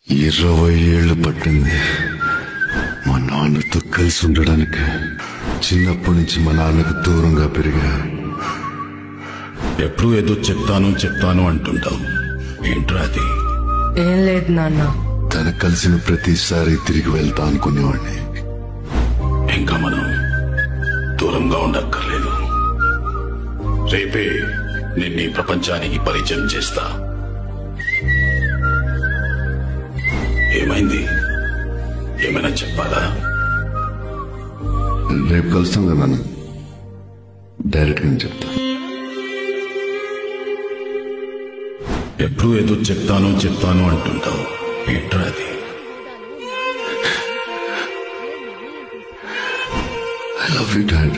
20 ఏళ్లు పట్టింది మా నాన్నతో కలిసి ఉండడానికి. చిన్నప్పటి నుంచి మా నాన్నకు దూరంగా పెరిగా. ఎప్పుడు ఏదో చెప్తాను అంటుంటావు, ఏంట్రా అది? ఏం లేదు నాన్న. తన కలిసిన ప్రతిసారి తిరిగి వెళ్తా అనుకునేవాడిని. ఇంకా మనం దూరంగా ఉండక్కర్లేదు. రేపే నిన్ను ఈ ప్రపంచానికి పరిచయం చేస్తా. ఏమైంది? ఏమైనా చెప్పాలా? రేపు కలుస్తాం కదా నాన్న, డైరెక్ట్ గా చెప్తా. ఎప్పుడు ఏదో చెప్తాను అంటుంటావు, ఏంట్రా అది? I love you, Dad.